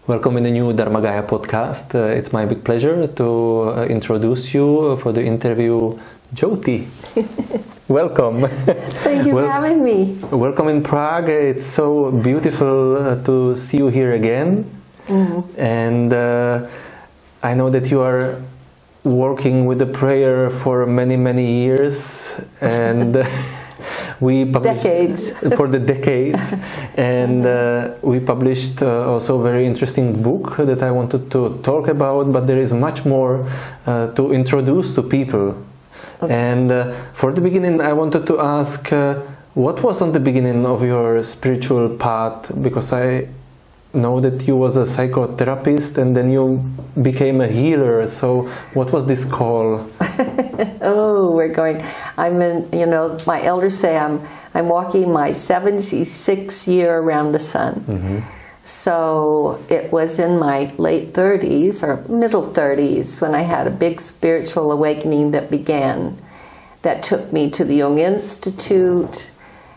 Welcome in the new DharmaGaia Podcast. It's my big pleasure to introduce you for the interview, Jyoti. Welcome. Thank you for having me. Welcome in Prague. It's so beautiful to see you here again. Mm-hmm. And I know that you are working with the prayer for many, many years. And we published decades. For the decades. And we published also a very interesting book that I wanted to talk about, but there is much more to introduce to people. Okay. And for the beginning, I wanted to ask, what was on the beginning of your spiritual path? Because I know that you was a psychotherapist and then you became a healer. So what was this call? My elders say I'm walking my 76th year around the sun. Mm-hmm. So it was in my late 30s or middle 30s when I had a big spiritual awakening that took me to the Jung Institute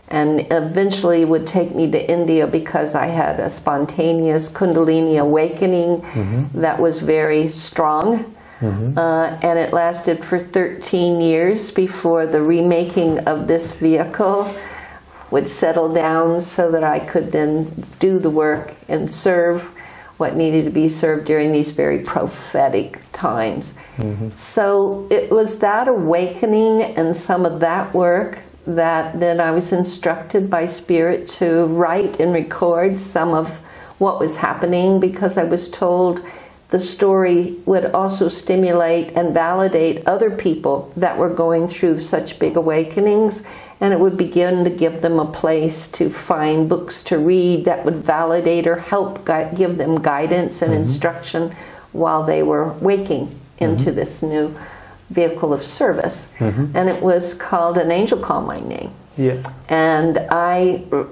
and eventually would take me to India because I had a spontaneous Kundalini awakening that was very strong. Mm-hmm. And it lasted for 13 years before the remaking of this vehicle would settle down so that I could then do the work and serve what needed to be served during these very prophetic times. Mm-hmm. So it was that awakening and some of that work that then I was instructed by Spirit to write and record some of what was happening, because I was told the story would also stimulate and validate other people that were going through such big awakenings, and it would begin to give them a place to find books to read that would validate or help give them guidance and instruction while they were waking into this new vehicle of service. And it was called An Angel Called My Name. Yeah. And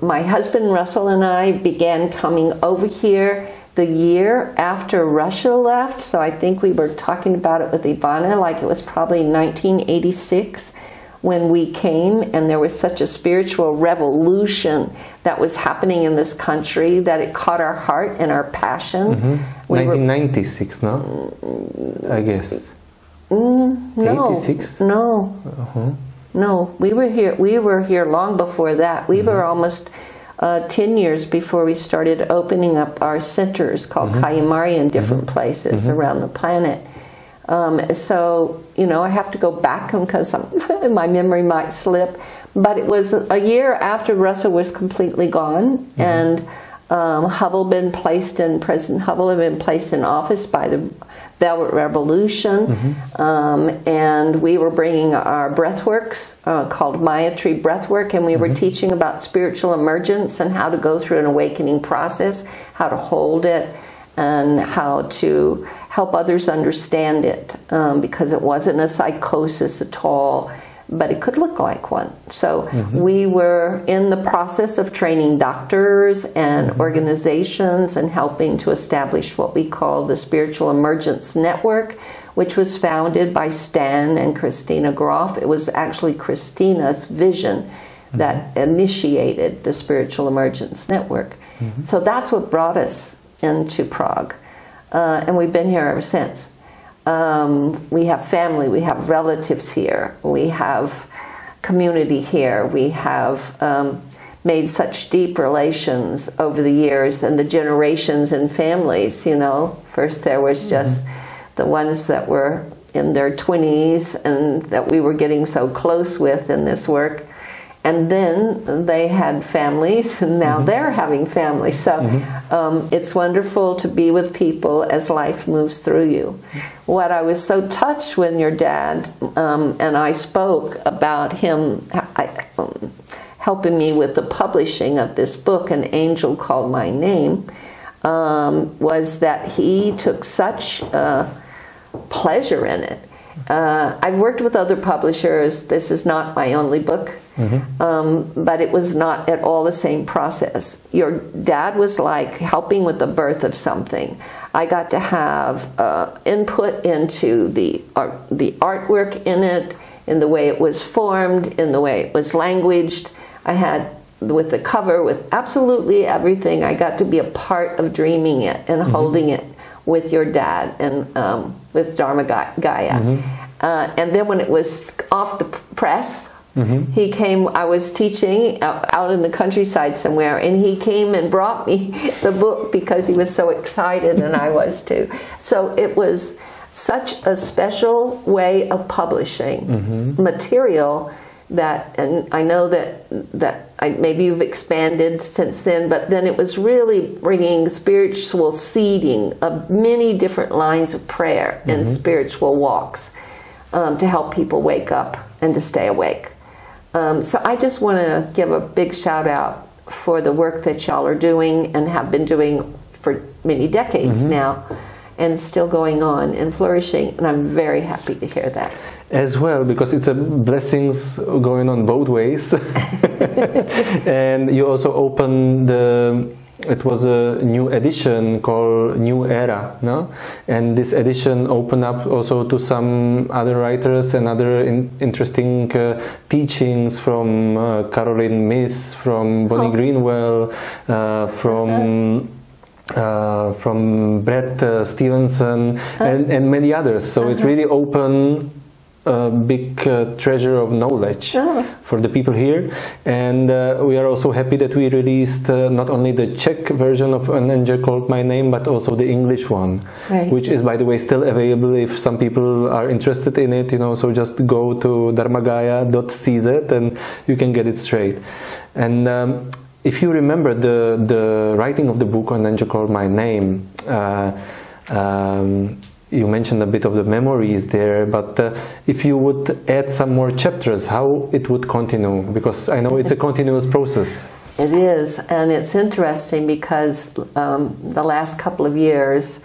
my husband Russell and I began coming over here the year after Russia left. So I think we were talking about it with Ivana, like it was probably 1986 when we came, and there was such a spiritual revolution that was happening in this country that it caught our heart and our passion. 1996, no? I guess. No. 86? No. No, we were here long before that. We were almost 10 years before we started opening up our centers called Kayamari in different places around the planet. So, I have to go back because my memory might slip. But it was a year after Russell was completely gone, and President Hubble had been placed in office by the Velvet Revolution, and we were bringing our breathworks called Maya Tree Breathwork, and we were teaching about spiritual emergence and how to go through an awakening process, how to hold it, and how to help others understand it, because it wasn't a psychosis at all, but it could look like one. So we were in the process of training doctors and organizations and helping to establish what we call the Spiritual Emergence Network, which was founded by Stan and Christina Groff. It was actually Christina's vision that initiated the Spiritual Emergence Network. So that's what brought us into Prague, and we've been here ever since. We have family, we have relatives here, we have community here, we have made such deep relations over the years and the generations and families, First there was just the ones that were in their 20s and that we were getting so close with in this work. And then they had families, and now they're having families. So it's wonderful to be with people as life moves through you. What I was so touched when your dad and I spoke about him helping me with the publishing of this book, An Angel Called My Name, was that he took such pleasure in it. I've worked with other publishers. This is not my only book. But it was not at all the same process. Your dad was like helping with the birth of something. I got to have input into the artwork in it, in the way it was formed, in the way it was languaged. I had with the cover, with absolutely everything. I got to be a part of dreaming it and holding it with your dad and with DharmaGaia. And then when it was off the press, he came. I was teaching out in the countryside somewhere, and he came and brought me the book because he was so excited, and I was too. So it was such a special way of publishing material that, and I know that maybe you've expanded since then, but then it was really bringing spiritual seeding of many different lines of prayer and spiritual walks to help people wake up and to stay awake. So I just want to give a big shout out for the work that y'all are doing and have been doing for many decades now, and still going on and flourishing, and I'm very happy to hear that. As well, because it's a blessings going on both ways. And you also opened it was a new edition called New Era, no? And this edition opened up also to some other writers and other interesting teachings from Caroline Myss, from Bonnie Greenwell, from Brett Stevenson, and many others. So it really opened a big treasure of knowledge for the people here. And we are also happy that we released not only the Czech version of An Angel Called My Name, but also the English one, which is, by the way, still available if some people are interested in it, so just go to dharmagaia.cz and you can get it straight. And if you remember the writing of the book An Angel Called My Name, you mentioned a bit of the memories there, but if you would add some more chapters, how it would continue? Because I know it's a continuous process. It is, and it's interesting because the last couple of years,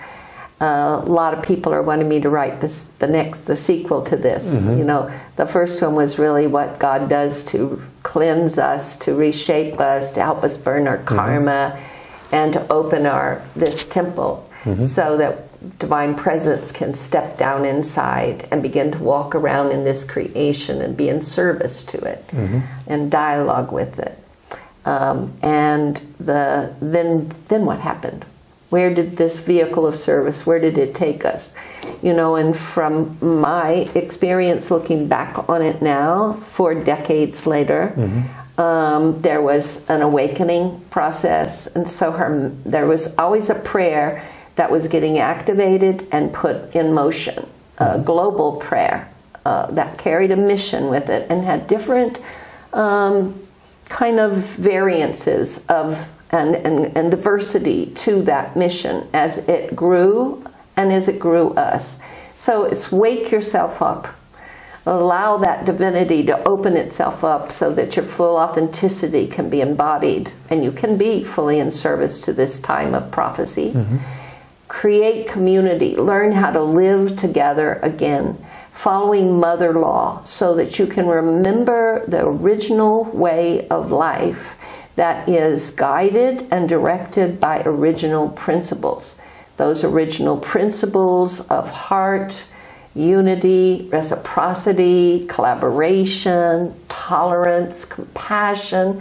a lot of people are wanting me to write the sequel to this. The first one was really what God does to cleanse us, to reshape us, to help us burn our karma, and to open this temple so that divine presence can step down inside and begin to walk around in this creation and be in service to it and dialogue with it. And then what happened? Where did this vehicle of service, where did it take us? And from my experience looking back on it now, 4 decades later, there was an awakening process. And so there was always a prayer that was getting activated and put in motion, a global prayer that carried a mission with it and had different kind of variances of and diversity to that mission as it grew and as it grew us. So it's wake yourself up. Allow that divinity to open itself up so that your full authenticity can be embodied and you can be fully in service to this time of prophecy. Create community. Learn how to live together again, following mother law so that you can remember the original way of life that is guided and directed by original principles. Those original principles of heart, unity, reciprocity, collaboration, tolerance, compassion.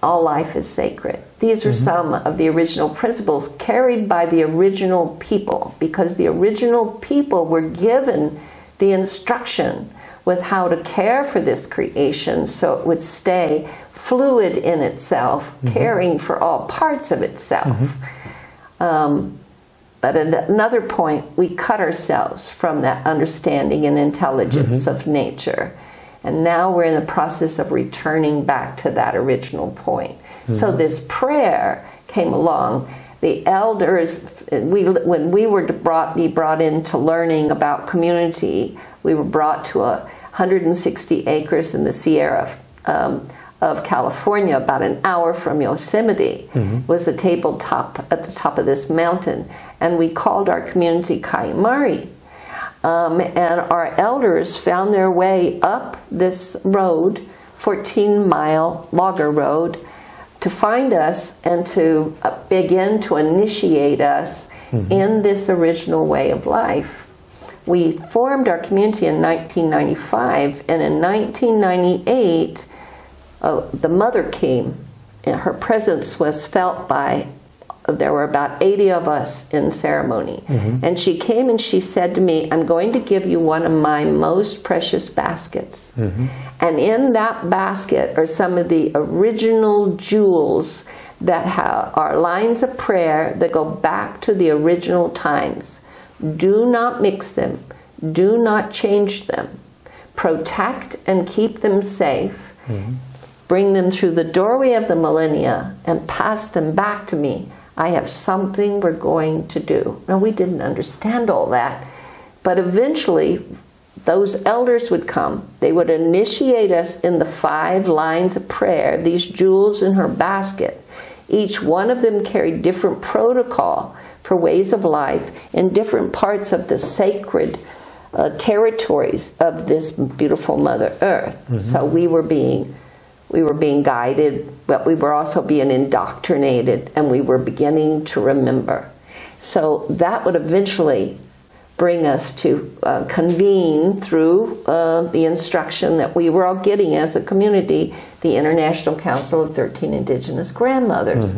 All life is sacred. These are some of the original principles carried by the original people, because the original people were given the instruction with how to care for this creation so it would stay fluid in itself, caring for all parts of itself. But at another point, we cut ourselves from that understanding and intelligence of nature. And now we're in the process of returning back to that original point. So this prayer came along. The elders, when we were brought into learning about community, we were brought to 160 acres in the Sierra of California, about an hour from Yosemite, was the tabletop at the top of this mountain. And we called our community Kayamari. And our elders found their way up this road, 14-mile logger road, to find us and to begin to initiate us in this original way of life. We formed our community in 1995, and in 1998, the mother came, and her presence was felt by, there were about 80 of us in ceremony. And she came and she said to me, I'm going to give you one of my most precious baskets. And in that basket are some of the original jewels that are lines of prayer that go back to the original times. Do not mix them. Do not change them. Protect and keep them safe. Bring them through the doorway of the millennia and pass them back to me. I have something we're going to do. Now, we didn't understand all that, but eventually those elders would come. They would initiate us in the 5 lines of prayer, these jewels in her basket. Each one of them carried different protocol for ways of life in different parts of the sacred territories of this beautiful Mother Earth. So we were being guided, but we were also being indoctrinated, and we were beginning to remember. So that would eventually bring us to convene through the instruction that we were all getting as a community, the International Council of 13 Indigenous Grandmothers.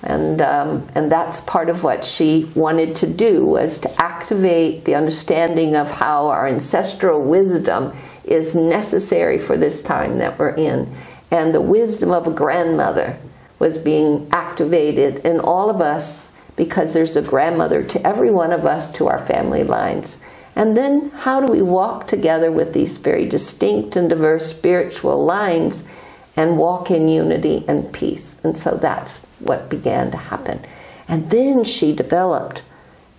And that's part of what she wanted to do, was to activate the understanding of how our ancestral wisdom is necessary for this time that we're in. And the wisdom of a grandmother was being activated in all of us, because there's a grandmother to every one of us, to our family lines. And then how do we walk together with these very distinct and diverse spiritual lines and walk in unity and peace? And so that's what began to happen. And then she developed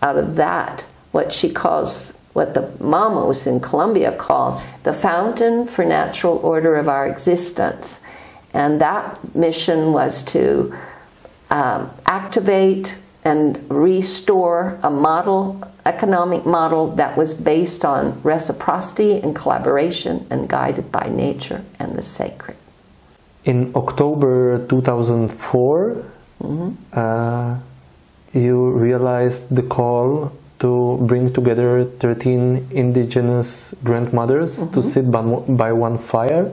out of that what she calls, what the Mamos in Colombia call, the fountain for natural order of our existence. And that mission was to activate and restore a model, economic model that was based on reciprocity and collaboration and guided by nature and the sacred. In October 2004, you realized the call to bring together 13 indigenous grandmothers to sit by one fire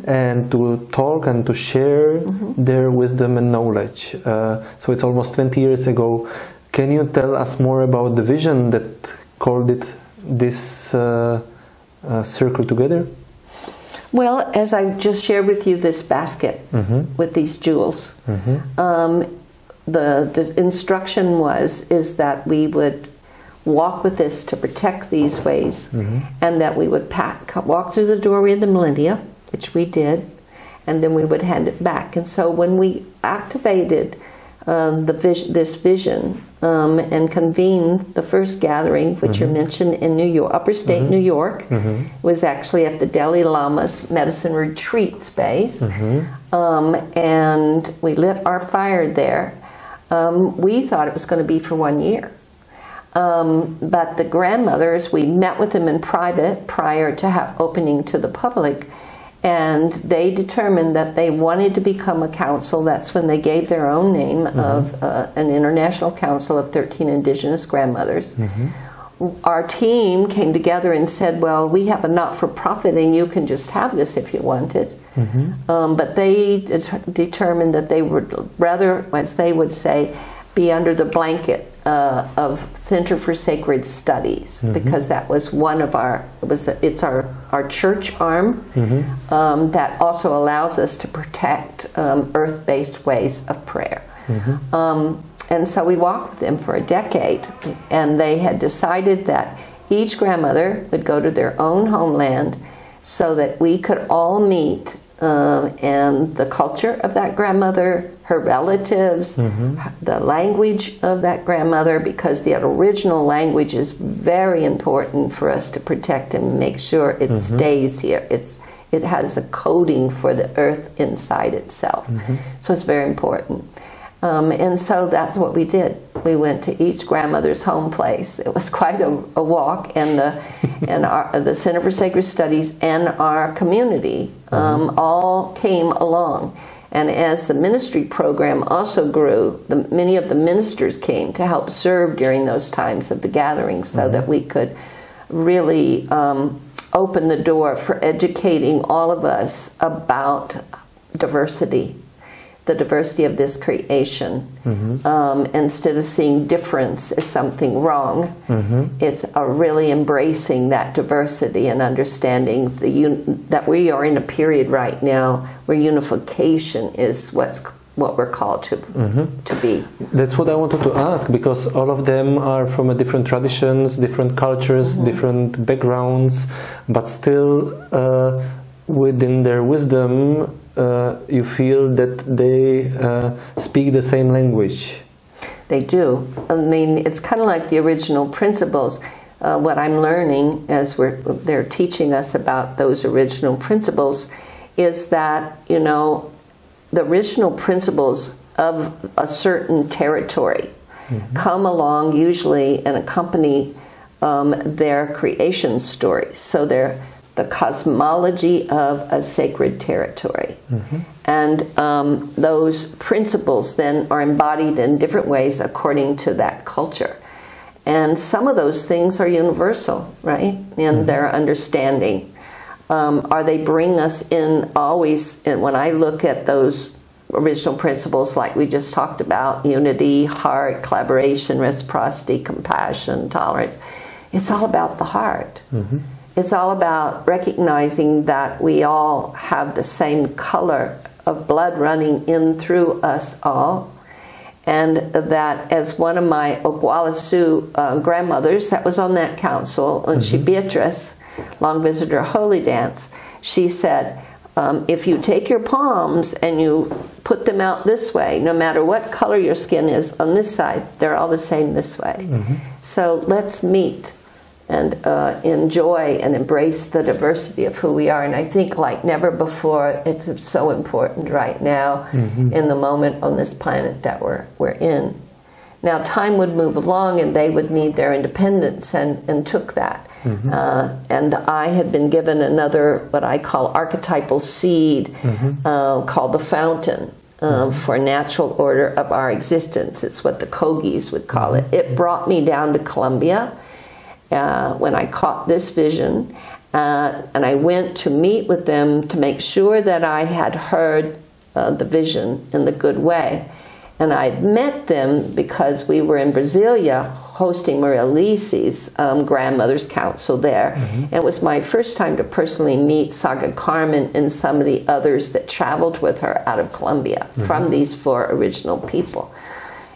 and to talk and to share their wisdom and knowledge. So it's almost 20 years ago. Can you tell us more about the vision that called this circle together? Well, as I just shared with you this basket with these jewels, the instruction is that we would walk with this to protect these ways, and that we would walk through the doorway of the millennia, which we did, and then we would hand it back. And so when we activated this vision and convened the first gathering, which you mentioned in New York, upstate New York, was actually at the Dalai Lama's medicine retreat space, and we lit our fire there. We thought it was going to be for 1 year. But the grandmothers, we met with them in private prior to opening to the public, and they determined that they wanted to become a council. That's when they gave their own name of an International Council of 13 Indigenous Grandmothers. Our team came together and said, well, we have a not-for-profit and you can just have this if you want it. But they determined that they would rather, as they would say, be under the blanket of Center for Sacred Studies, because that was one of it's our church arm that also allows us to protect earth-based ways of prayer. And so we walked with them for a decade, and they had decided that each grandmother would go to their own homeland so that we could all meet, and the culture of that grandmother, her relatives, the language of that grandmother, because the original language is very important for us to protect and make sure it stays here. It has a coding for the earth inside itself. So it's very important. And so that's what we did. We went to each grandmother's home place. It was quite a walk, and the Center for Sacred Studies and our community all came along. And as the ministry program also grew, many of the ministers came to help serve during those times of the gatherings, so that we could really open the door for educating all of us about diversity, the diversity of this creation. Instead of seeing difference as something wrong, it's really embracing that diversity and understanding that we are in a period right now where unification is what we're called to be. That's what I wanted to ask, because all of them are from different traditions, different cultures, different backgrounds, but still within their wisdom you feel that they speak the same language. They do. I mean, it's kind of like the original principles. What I'm learning as they're teaching us about those original principles is that, you know, the original principles of a certain territory come along usually and accompany their creation story. So they're the cosmology of a sacred territory. And those principles then are embodied in different ways according to that culture. And some of those things are universal, right, in their understanding. Or they bring us in always, and when I look at those original principles like we just talked about, unity, heart, collaboration, reciprocity, compassion, tolerance, it's all about the heart. It's all about recognizing that we all have the same color of blood running in through us all, and that as one of my Ogualasu grandmothers that was on that council, and she Beatrice, long visitor Holy Dance, she said, if you take your palms and you put them out this way, no matter what color your skin is on this side, they're all the same this way. So let's meet and enjoy and embrace the diversity of who we are. And I think like never before, it's so important right now in the moment on this planet that we're in. Now time would move along and they would need their independence and took that. And I had been given another, what I call archetypal seed, called the fountain for natural order of our existence. It's what the Kogis would call it. It brought me down to Colombia when I caught this vision, and I went to meet with them to make sure that I had heard the vision in the good way. And I met them because we were in Brasilia hosting Maria Lice's grandmother's council there. And it was my first time to personally meet Saga Carmen and some of the others that traveled with her out of Colombia from these 4 original people.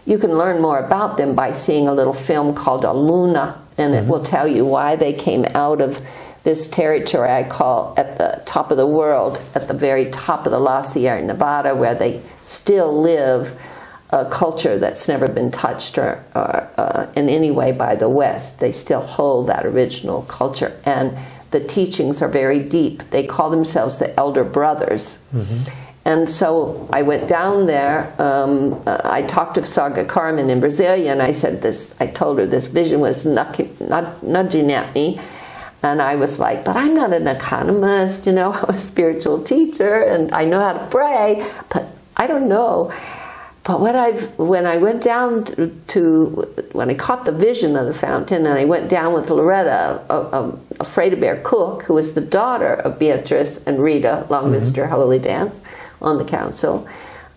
You can learn more about them by seeing a little film called A Luna, and it will tell you why they came out of this territory I call at the top of the world, at the very top of the La Sierra Nevada, where they still live a culture that's never been touched or in any way by the West. They still hold that original culture, and the teachings are very deep. They call themselves the Elder Brothers. And so I went down there. I talked to Saga Carmen in Brasilia, and I said this. I told her this vision was nudging at me, and I was like, "But I'm not an economist, you know. I'm a spiritual teacher, and I know how to pray, but I don't know." But when I went down when I caught the vision of the fountain, and I went down with Loretta, a Freda-Bear cook, who was the daughter of Beatrice and Rita, long visitor Holy Dance, on the council,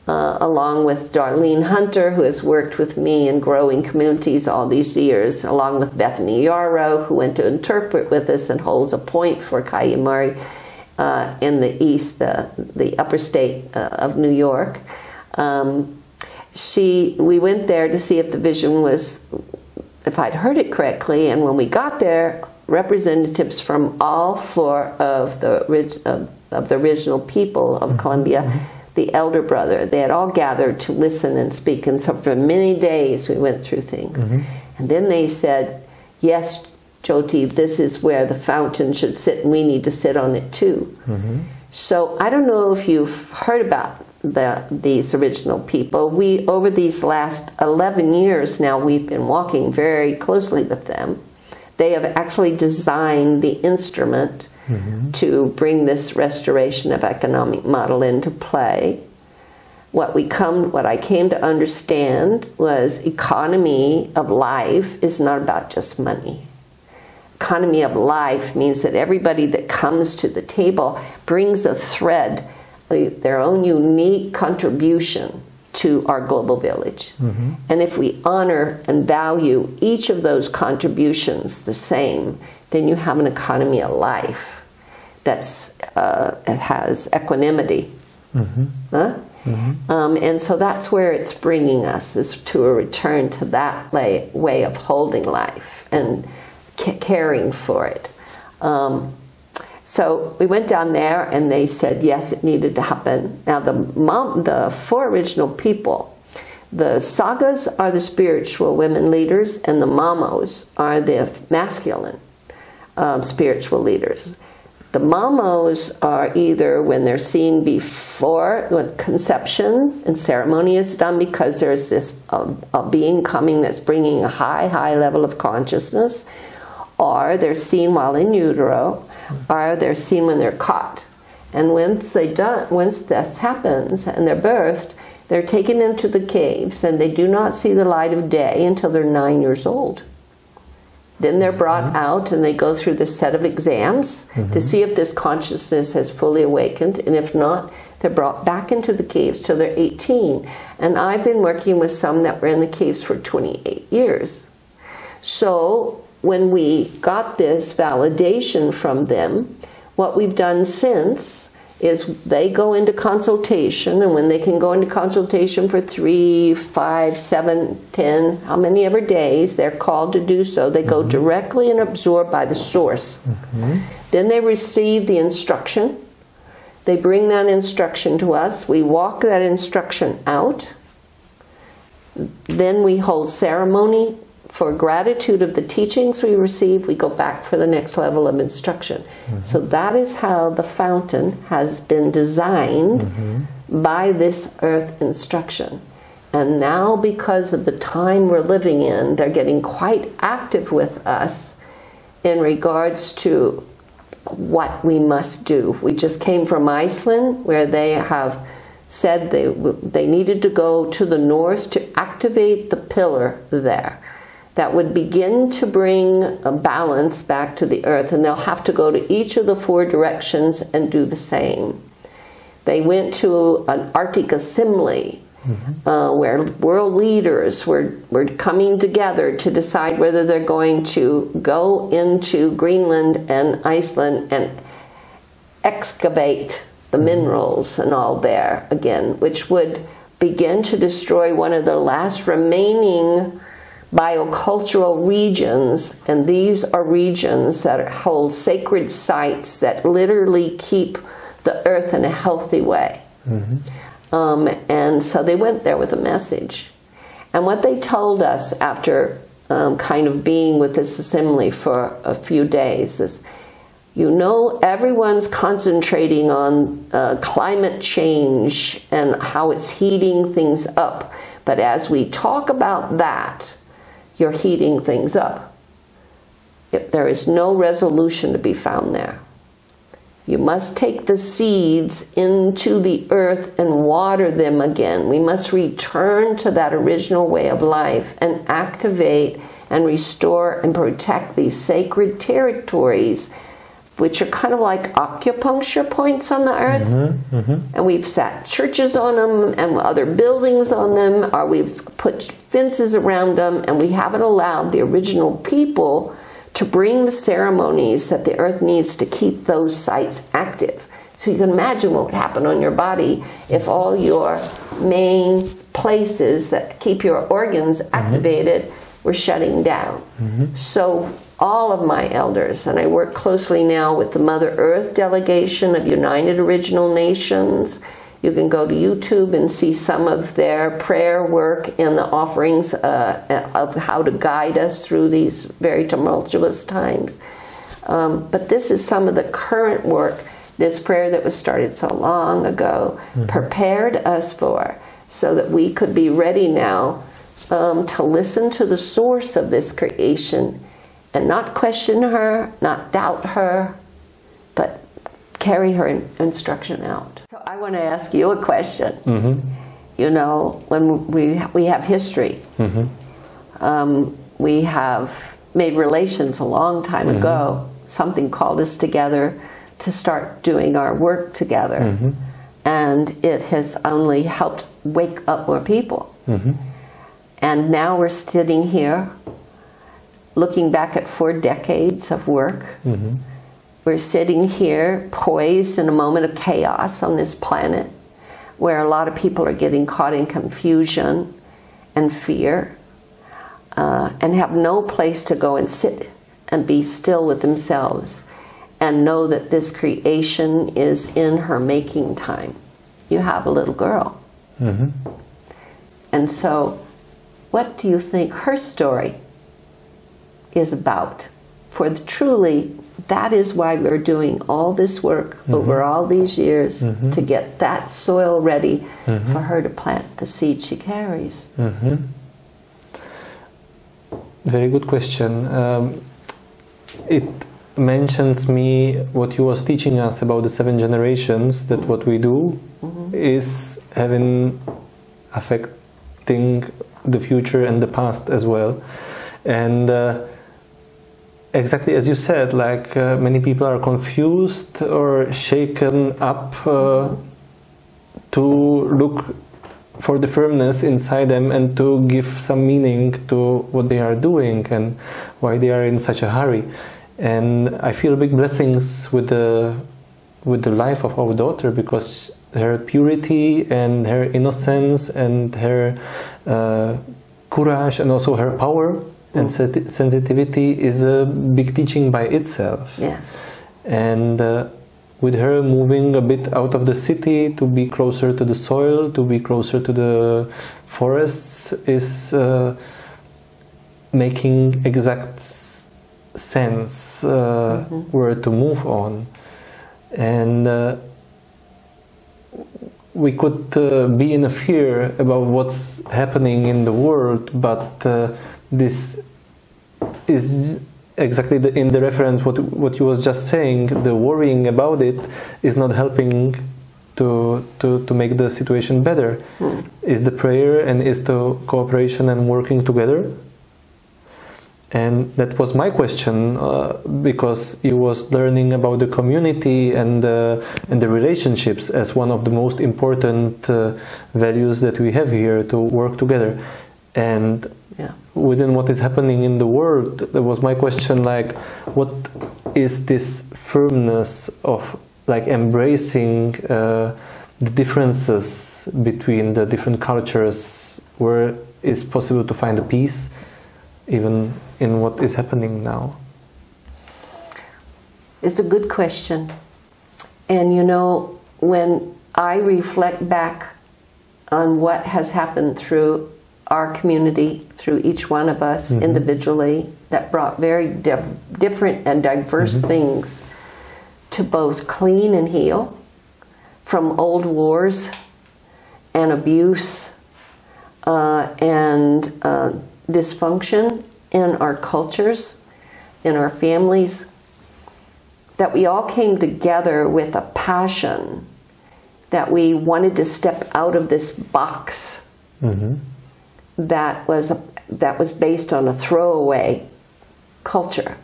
along with Darlene Hunter, who has worked with me in growing communities all these years, along with Bethany Yarrow, who went to interpret with us and holds a point for Kayamari in the East, the upper state of New York. We went there to see if the vision was, if I'd heard it correctly, and when we got there, representatives from all 4 of the original people of Colombia, the elder brother, they had all gathered to listen and speak, and so for many days we went through things. And then they said, "Yes, Jyoti, this is where the fountain should sit, and we need to sit on it too." So I don't know if you've heard about these original people. We, over these last 11 years now, we've been walking very closely with them. They have actually designed the instrument to bring this restoration of economic model into play. What I came to understand was economy of life is not about just money. Economy of life means that everybody that comes to the table brings a thread their own unique contribution to our global village. And if we honor and value each of those contributions the same, then you have an economy of life that's has equanimity. And so that's where it's bringing us, is to a return to that way of holding life and caring for it. So we went down there, and they said yes, it needed to happen. Now the four original people, the sagas are the spiritual women leaders, and the mamos are the masculine spiritual leaders. The mamos are either when they're seen before, when conception and ceremony is done, because there's this a being coming that's bringing a high level of consciousness, or they're seen while in utero, or they're seen when they're caught. And once that happens and they're birthed, they're taken into the caves, and they do not see the light of day until they're 9 years old. Then they're brought out, and they go through this set of exams to see if this consciousness has fully awakened, and if not, they're brought back into the caves till they're 18. And I've been working with some that were in the caves for 28 years. So when we got this validation from them, what we've done since is they go into consultation, and when they can go into consultation for 3, 5, 7, 10, how many ever days they're called to do so, they go directly and absorbed by the source. Then they receive the instruction. They bring that instruction to us. We walk that instruction out. Then we hold ceremony for gratitude of the teachings we receive. We go back for the next level of instruction. So that is how the fountain has been designed by this earth instruction. And now, because of the time we're living in, they're getting quite active with us in regards to what we must do. We just came from Iceland, where they have said they needed to go to the north to activate the pillar there that would begin to bring a balance back to the earth, and they'll have to go to each of the 4 directions and do the same. They went to an Arctic assembly where world leaders were coming together to decide whether they're going to go into Greenland and Iceland and excavate the minerals and all there again, which would begin to destroy one of the last remaining biocultural regions. And these are regions that hold sacred sites that literally keep the earth in a healthy way. And so they went there with a message. And what they told us after kind of being with this assembly for a few days is, you know, everyone's concentrating on climate change and how it's heating things up. But as we talk about that, you're heating things up. There is no resolution to be found there. You must take the seeds into the earth and water them again. We must return to that original way of life and activate and restore and protect these sacred territories, which are kind of like acupuncture points on the earth. And we've set churches on them and other buildings on them, or we've put fences around them, and we haven't allowed the original people to bring the ceremonies that the earth needs to keep those sites active. So you can imagine what would happen on your body if all your main places that keep your organs activated were shutting down. So all of my elders, and I work closely now with the Mother Earth delegation of United Original Nations. You can go to YouTube and see some of their prayer work and the offerings of how to guide us through these very tumultuous times. But this is some of the current work, this prayer that was started so long ago, prepared us for, so that we could be ready now to listen to the source of this creation and not question her, not doubt her, but carry her instruction out. So I want to ask you a question. You know, when we have history, we have made relations a long time ago. Something called us together to start doing our work together. and it has only helped wake up more people. And now we're sitting here looking back at 4 decades of work. We're sitting here poised in a moment of chaos on this planet where a lot of people are getting caught in confusion and fear and have no place to go and sit and be still with themselves and know that this creation is in her making time. You have a little girl. And so what do you think her story is about? For truly, that is why we're doing all this work over all these years to get that soil ready for her to plant the seed she carries. Very good question. It mentions me what you was teaching us about the 7 generations, that what we do is affecting the future and the past as well. And exactly as you said, like many people are confused or shaken up to look for the firmness inside them and to give some meaning to what they are doing and why they are in such a hurry. And I feel big blessings with the life of our daughter, because her purity and her innocence and her courage and also her power and sensitivity is a big teaching by itself. Yeah. And with her moving a bit out of the city to be closer to the soil, to be closer to the forests, is making exact sense where to move on. And we could be in a fear about what's happening in the world, but this is exactly in the reference what you was just saying. The worrying about it is not helping to make the situation better. Is the prayer and is the cooperation and working together. And that was my question, because you was learning about the community and the relationships as one of the most important values that we have here, to work together. And within what is happening in the world, that was my question, like, what is this firmness of like embracing the differences between the different cultures, where is possible to find a peace even in what is happening now? It's a good question. And you know, when I reflect back on what has happened through our community, through each one of us individually, that brought very different and diverse things to both clean and heal from old wars and abuse and dysfunction in our cultures, in our families, that we all came together with a passion that we wanted to step out of this box that was based on a throwaway culture.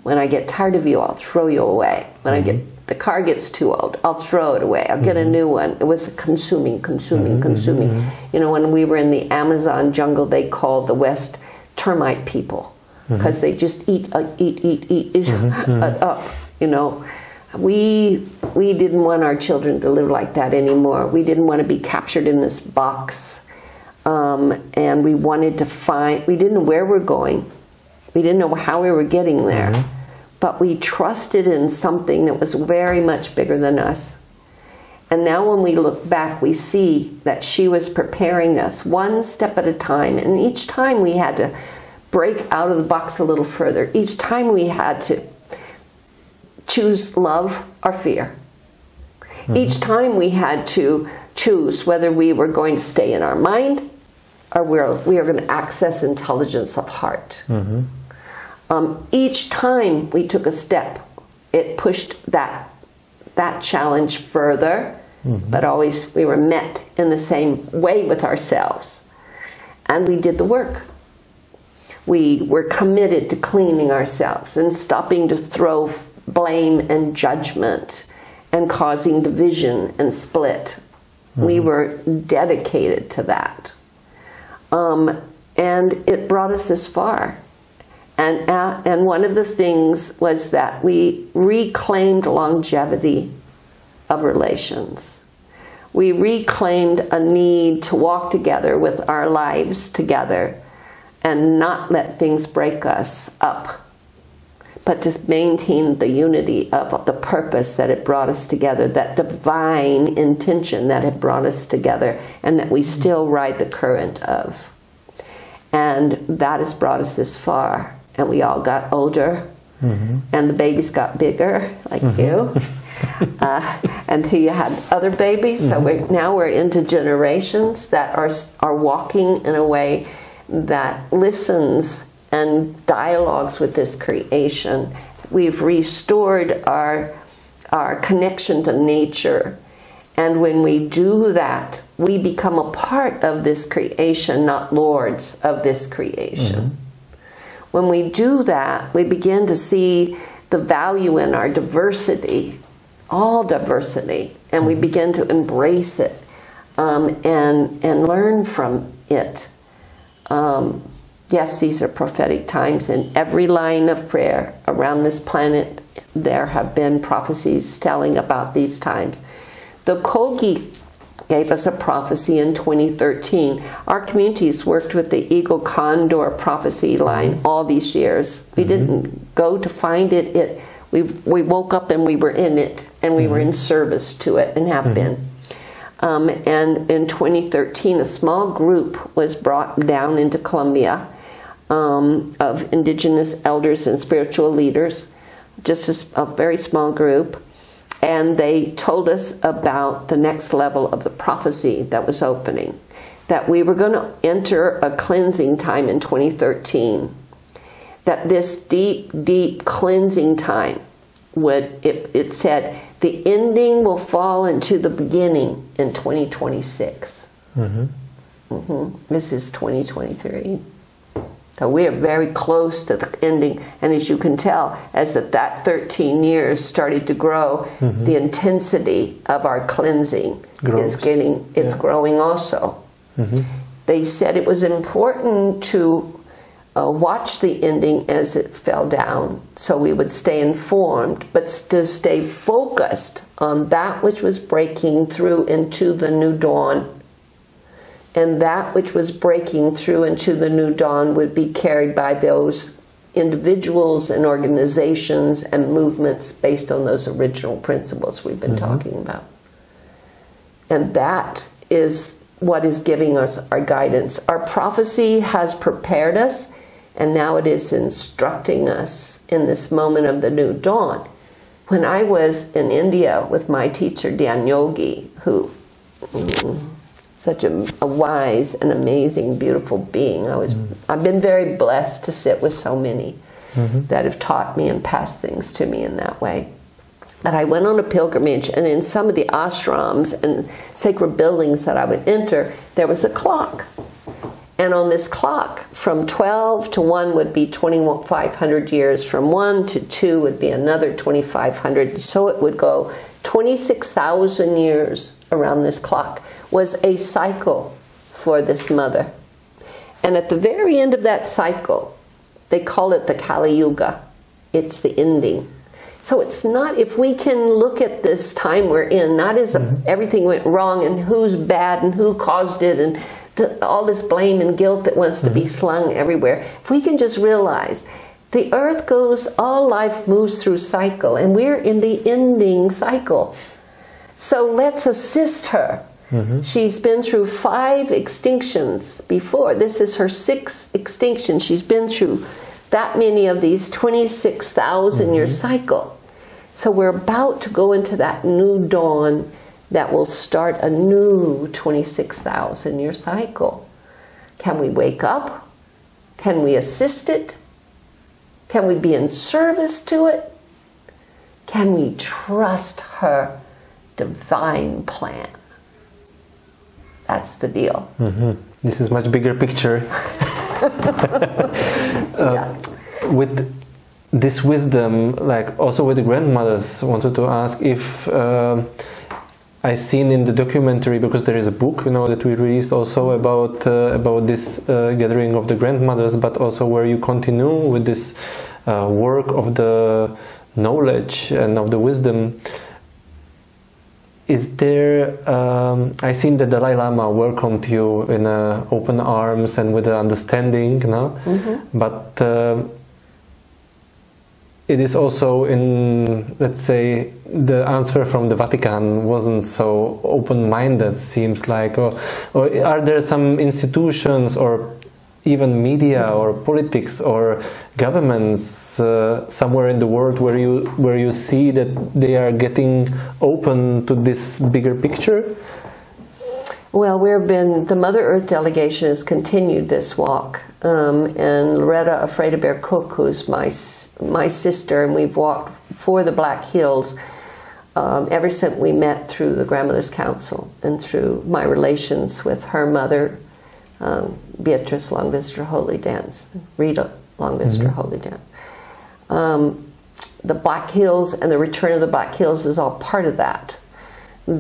When I get tired of you, I'll throw you away. When the car gets too old, I'll throw it away. I'll get a new one. It was consuming. You know, when we were in the Amazon jungle, they called the West termite people, because they just eat up. You know, we didn't want our children to live like that anymore. We didn't want to be captured in this box. And we wanted to we didn't know where we're going. We didn't know how we were getting there. But we trusted in something that was very much bigger than us. And now when we look back, we see that she was preparing us one step at a time. And each time we had to break out of the box a little further. Each time we had to choose love or fear. Each time we had to choose whether we were going to stay in our mind or we are going to access intelligence of heart. Each time we took a step, it pushed that challenge further, but always we were met in the same way with ourselves. And we did the work. We were committed to cleaning ourselves and stopping to throw blame and judgment and causing division and split. We were dedicated to that. And it brought us this far. And one of the things was that we reclaimed longevity of relations. We reclaimed a need to walk together with our lives together and not let things break us up, but to maintain the unity of the purpose that had brought us together, that divine intention that had brought us together, and that we still ride the current of. And that has brought us this far. And we all got older, and the babies got bigger, like you. Until you had other babies. So now we're into generations that are walking in a way that listens and dialogues with this creation. We've restored our connection to nature. And when we do that, we become a part of this creation, not lords of this creation. When we do that, we begin to see the value in our diversity, all diversity, and we begin to embrace it and learn from it. Yes, these are prophetic times. In every line of prayer around this planet, there have been prophecies telling about these times. The Kogi gave us a prophecy in 2013. Our communities worked with the Eagle Condor prophecy line all these years. We didn't go to find it. We woke up and we were in it, and we were in service to it and have been. And in 2013, a small group was brought down into Colombia of indigenous elders and spiritual leaders, just a very small group. And they told us about the next level of the prophecy that was opening, that we were going to enter a cleansing time in 2013, that this deep, deep cleansing time it said, the ending will fall into the beginning in 2026. This is 2023. So we are very close to the ending, and as you can tell, as that 13 years started to grow, the intensity of our cleansing is growing also. They said it was important to watch the ending as it fell down, so we would stay informed, but to stay focused on that which was breaking through into the new dawn. And that which was breaking through into the new dawn would be carried by those individuals and organizations and movements based on those original principles we've been talking about. And that is what is giving us our guidance. Our prophecy has prepared us, and now it is instructing us in this moment of the new dawn. When I was in India with my teacher, Dhyan Yogi, who... such a wise and amazing, beautiful being. I've been very blessed to sit with so many that have taught me and passed things to me in that way. But I went on a pilgrimage, and in some of the ashrams and sacred buildings that I would enter, there was a clock. And on this clock, from 12 to 1 would be 2,500 years. From 1 to 2 would be another 2,500. So it would go 26,000 years around this clock. Was a cycle for this mother. And at the very end of that cycle, they call it the Kali Yuga. It's the ending. So it's not, if we can look at this time we're in, not as everything went wrong and who's bad and who caused it and all this blame and guilt that wants to be slung everywhere. If we can just realize the earth goes, all life moves through cycle, and we're in the ending cycle. So let's assist her. She's been through 5 extinctions before. This is her 6th extinction. She's been through that many of these 26,000 year cycle. So we're about to go into that new dawn that will start a new 26,000 year cycle. Can we wake up? Can we assist it? Can we be in service to it? Can we trust her divine plan? That's the deal. This is much bigger picture. With this wisdom, like also with the grandmothers, wanted to ask if I seen in the documentary, because there is a book, that we released also about this gathering of the grandmothers, but also where you continue with this work of the knowledge and of the wisdom. Is there? I seen the Dalai Lama welcomed you in open arms and with understanding, but. It is also in, let's say, the answer from the Vatican wasn't so open-minded, seems like, or are there some institutions or even media or politics or governments somewhere in the world where you see that they are getting open to this bigger picture? Well, the Mother Earth delegation has continued this walk, and Loretta Afraid-of-Bear Cook, who's my sister, and we've walked for the Black Hills ever since we met through the Grandmothers Council and through my relations with her mother, Beatrice Long Visitor Holy Dance, Rita Long Visitor Holy Dance. The Black Hills and the return of the Black Hills is all part of that. In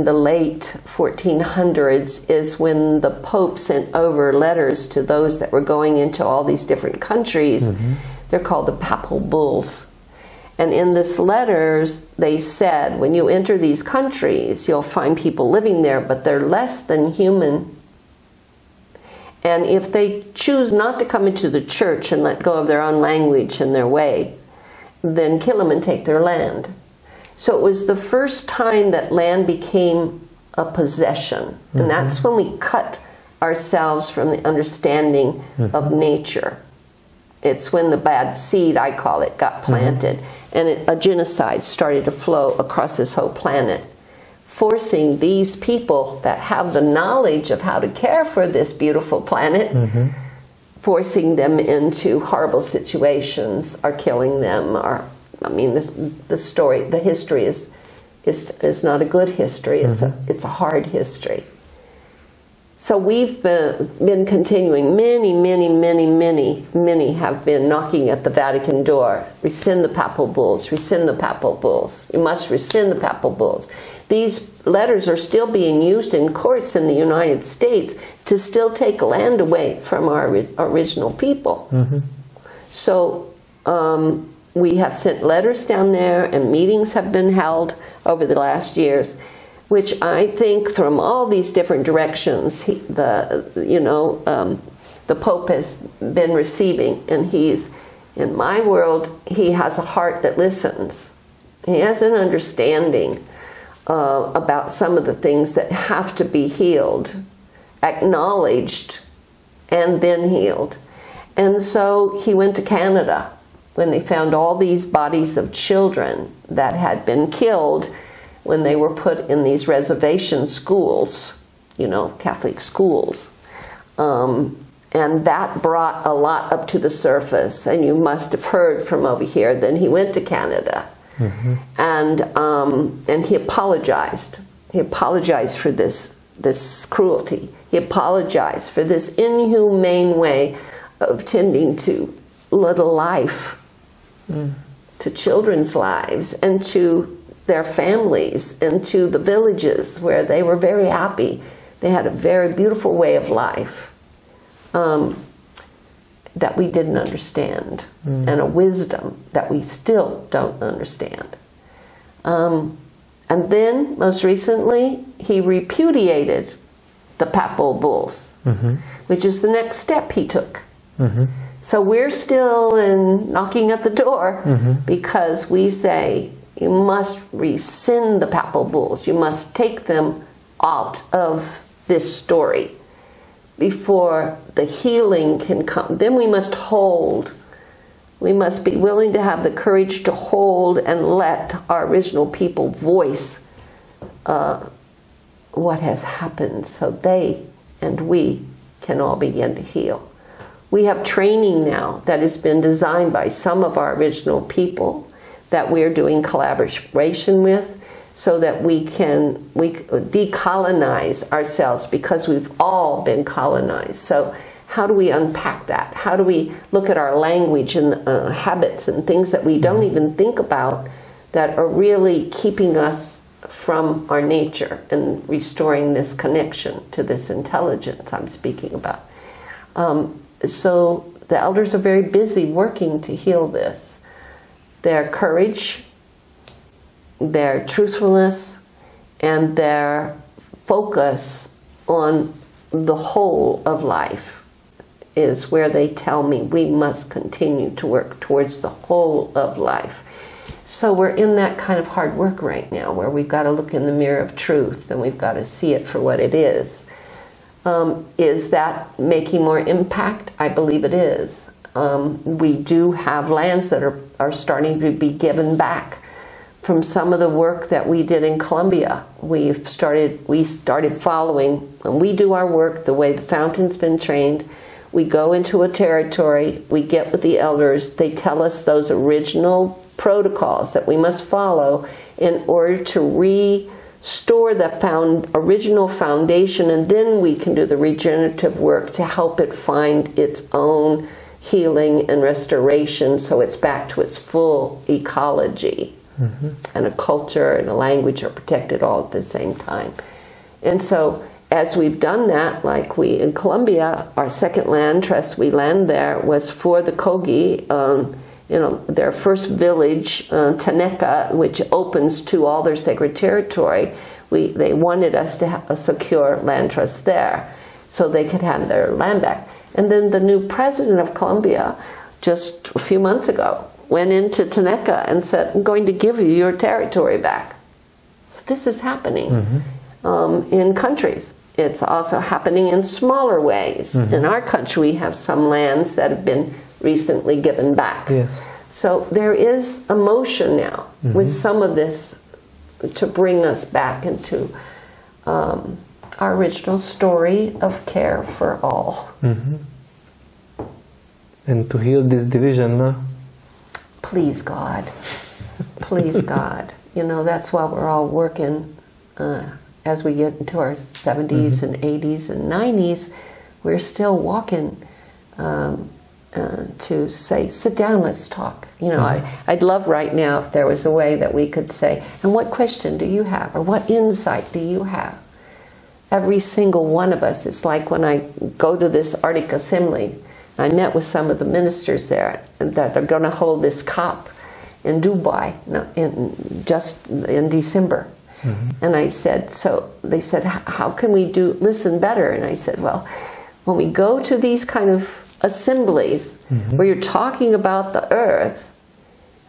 the late 1400s is when the Pope sent over letters to those that were going into all these different countries. They're called the papal bulls. And in these letters, they said, when you enter these countries, you'll find people living there, but they're less than human. And if they choose not to come into the church and let go of their own language and their way, then kill them and take their land. So it was the first time that land became a possession. And that's when we cut ourselves from the understanding of nature. It's when the bad seed, I call it, got planted. And a genocide started to flow across this whole planet, forcing these people that have the knowledge of how to care for this beautiful planet, forcing them into horrible situations, or killing them, or the history is not a good history. It's a hard history. So we've been continuing. Many have been knocking at the Vatican door. Rescind the papal bulls. Rescind the papal bulls. You must rescind the papal bulls. These letters are still being used in courts in the United States to still take land away from our original people. So. We have sent letters down there, and meetings have been held over the last years, which I think from all these different directions, the Pope has been receiving, and he's, in my world, he has a heart that listens. He has an understanding about some of the things that have to be healed, acknowledged, and then healed. And so he went to Canada when they found all these bodies of children that had been killed when they were put in these reservation schools, Catholic schools. And that brought a lot up to the surface, and you must have heard from over here. Then he went to Canada, and he apologized. He apologized for this cruelty. He apologized for this inhumane way of tending to little life, to children's lives, and to their families, and to the villages where they were very happy. They had a very beautiful way of life that we didn't understand, and a wisdom that we still don't understand. And then, most recently, he repudiated the papal bulls, which is the next step he took. So we're still knocking at the door because we say, you must rescind the papal bulls. You must take them out of this story before the healing can come. Then we must hold. We must be willing to have the courage to hold and let our original people voice what has happened, so they and we can all begin to heal. We have training now that has been designed by some of our original people that we're doing collaboration with, so that we decolonize ourselves, because we've all been colonized. So how do we unpack that? How do we look at our language and habits and things that we don't even think about that are really keeping us from our nature and restoring this connection to this intelligence I'm speaking about. So the elders are very busy working to heal this. Their courage, their truthfulness, and their focus on the whole of life is where they tell me we must continue to work towards the whole of life. So we're in that kind of hard work right now where we've got to look in the mirror of truth and we've got to see it for what it is. Is that making more impact? I believe it is. We do have lands that are starting to be given back from some of the work that we did in Colombia. We started following, and we do our work the way the fountain's been trained. We go into a territory, we get with the elders, they tell us those original protocols that we must follow in order to restore the original foundation, and then we can do the regenerative work to help it find its own healing and restoration so it's back to its full ecology. And a culture and a language are protected all at the same time. And so as we've done that, like we in Colombia, our second land trust we land there was for the Kogi, their first village, Teneca, which opens to all their sacred territory. They wanted us to have a secure land trust there so they could have their land back. And then the new president of Colombia, just a few months ago, went into Teneca and said, I'm going to give you your territory back. So this is happening in countries. It's also happening in smaller ways. In our country, we have some lands that have been recently given back. Yes. So there is emotion now with some of this to bring us back into our original story of care for all. And to heal this division, no? Please God. Please God. That's why we're all working as we get into our 70s and 80s and 90s. We're still walking to say, sit down, let's talk. I'd love right now if there was a way that we could say, and what question do you have? Or what insight do you have? Every single one of us. It's like when I go to this Arctic Assembly, I met with some of the ministers there that are going to hold this COP in Dubai just in December. And I said, so they said, how can we listen better? And I said, well, when we go to these kind of assemblies where you're talking about the earth,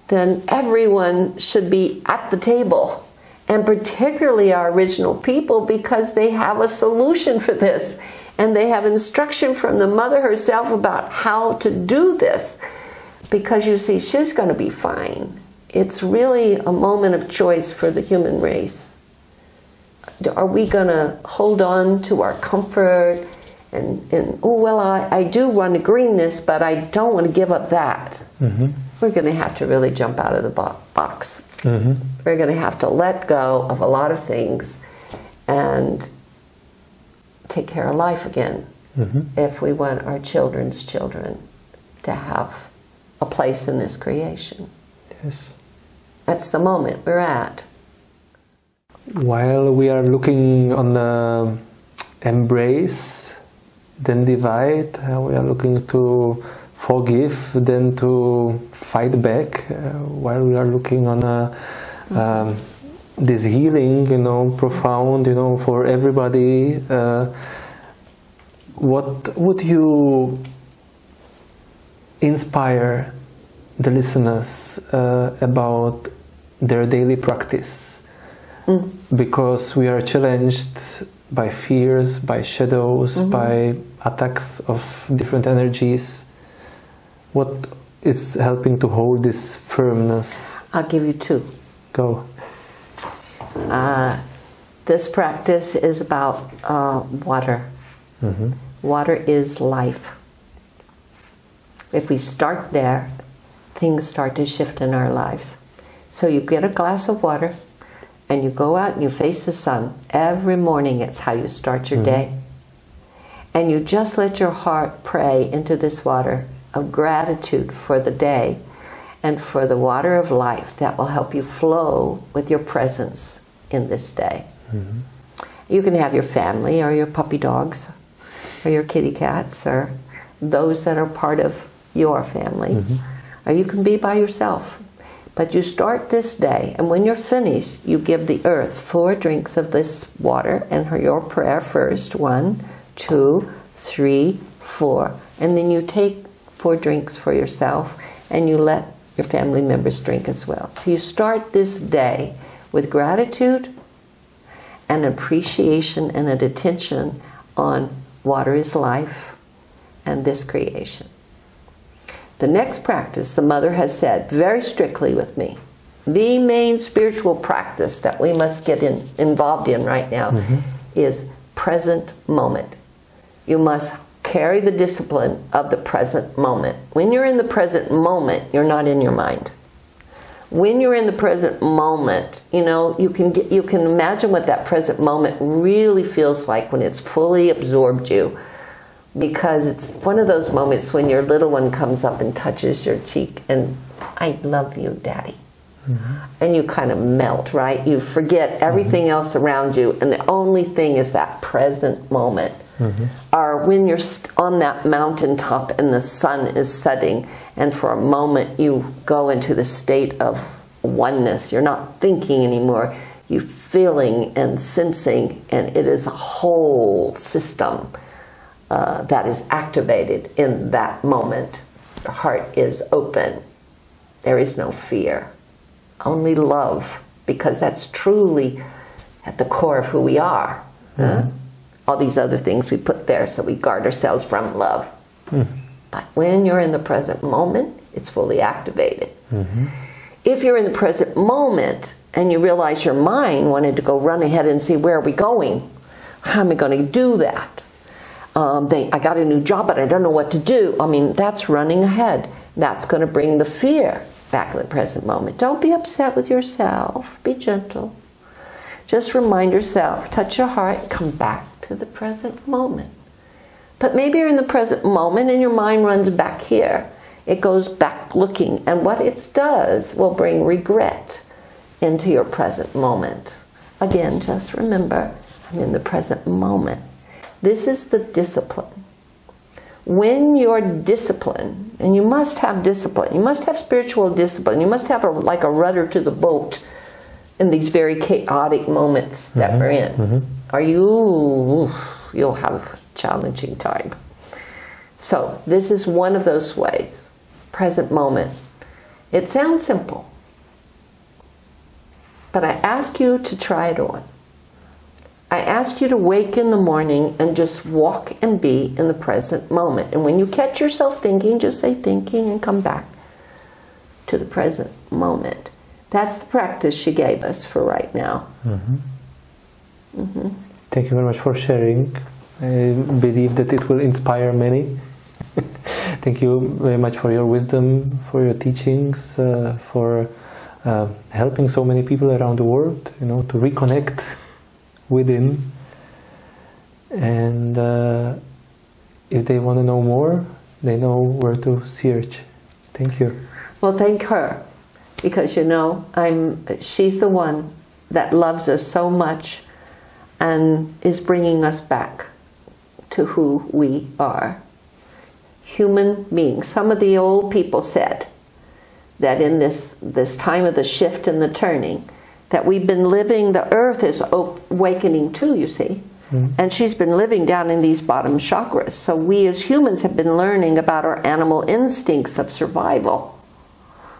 then everyone should be at the table, and particularly our original people, because they have a solution for this. And they have instruction from the mother herself about how to do this. Because you see, she's going to be fine. It's really a moment of choice for the human race. Are we going to hold on to our comfort? I do want to green this, but I don't want to give up that. We're going to have to really jump out of the box. We're going to have to let go of a lot of things and take care of life again if we want our children's children to have a place in this creation. Yes. That's the moment we're at. While we are looking on the embrace, then divide, we are looking to forgive, then to fight back, while we are looking on this healing, profound, for everybody. What would you inspire the listeners about their daily practice? Because we are challenged by fears, by shadows, by attacks of different energies. What is helping to hold this firmness? I'll give you two. Go. This practice is about water. Water is life. If we start there, things start to shift in our lives. So you get a glass of water and you go out and you face the sun. Every morning it's how you start your day. and you just let your heart pray into this water of gratitude for the day and for the water of life that will help you flow with your presence in this day. Mm-hmm. You can have your family or your puppy dogs or your kitty cats or those that are part of your family. Mm-hmm. Or you can be by yourself. But you start this day, and when you're finished, you give the earth 4 drinks of this water, and your prayer first, 1, 2, 3, 4. And then you take 4 drinks for yourself, and you let your family members drink as well. So you start this day with gratitude and appreciation and an attention on water is life and this creation. The next practice, the mother has said very strictly with me, the main spiritual practice that we must get involved in right now is present moment. You must carry the discipline of the present moment. When you're in the present moment, you're not in your mind. When you're in the present moment, you know, you can imagine what that present moment really feels like when it's fully absorbed you. Because it's one of those moments when your little one comes up and touches your cheek and, I love you, Daddy. Mm-hmm. And you kind of melt, right? You forget everything else around you, and the only thing is that present moment. Mm-hmm. Or when you're on that mountaintop and the sun is setting, and for a moment you go into the state of oneness. You're not thinking anymore. You're feeling and sensing, and it is a whole system that is activated in that moment. Your heart is open. There is no fear. Only love, because that's truly at the core of who we are. Mm-hmm. All these other things we put there so we guard ourselves from love. Mm-hmm. But when you're in the present moment, it's fully activated. Mm-hmm. If you're in the present moment and you realize your mind wanted to go run ahead and see where are we going, how am I going to do that? I got a new job, but I don't know what to do. I mean, that's running ahead. That's going to bring the fear back in the present moment. Don't be upset with yourself. Be gentle. Just remind yourself, touch your heart, come back to the present moment. But maybe you're in the present moment and your mind runs back here. It goes back looking, and what it does will bring regret into your present moment. Again, just remember, I'm in the present moment. This is the discipline. When you're disciplined, and you must have discipline, you must have spiritual discipline, you must have like a rudder to the boat in these very chaotic moments that we're in. Mm-hmm. You'll have a challenging time. So this is one of those ways. Present moment. It sounds simple, but I ask you to try it on. I ask you to wake in the morning and just walk and be in the present moment. And when you catch yourself thinking, just say thinking and come back to the present moment. That's the practice she gave us for right now. Mm-hmm. Mm-hmm. Thank you very much for sharing. I believe that it will inspire many. Thank you very much for your wisdom, for your teachings, for helping so many people around the world, you know, to reconnect within. And if they want to know more, they know where to search. Thank you. Well, thank her, because you know, she's the one that loves us so much and is bringing us back to who we are. Human beings. Some of the old people said that in this time of the shift and the turning, that we've been living, the earth is awakening too, you see. Mm-hmm. And she's been living down in these bottom chakras. So we as humans have been learning about our animal instincts of survival.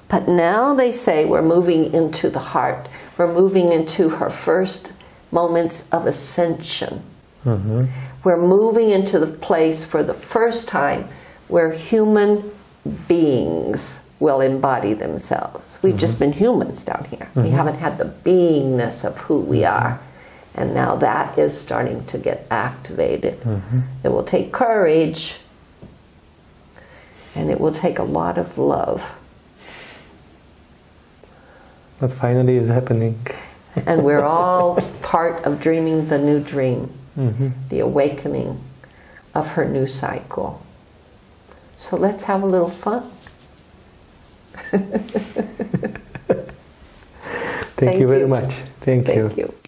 But now they say we're moving into the heart. We're moving into her first moments of ascension. Mm-hmm. We're moving into the place for the first time where human beings will embody themselves. We've just been humans down here. We haven't had the beingness of who we are. And now that is starting to get activated. It will take courage, and it will take a lot of love. But finally it's happening. And we're all part of dreaming the new dream, the awakening of her new cycle. So let's have a little fun. Thank you very much. Thank you. Thank you.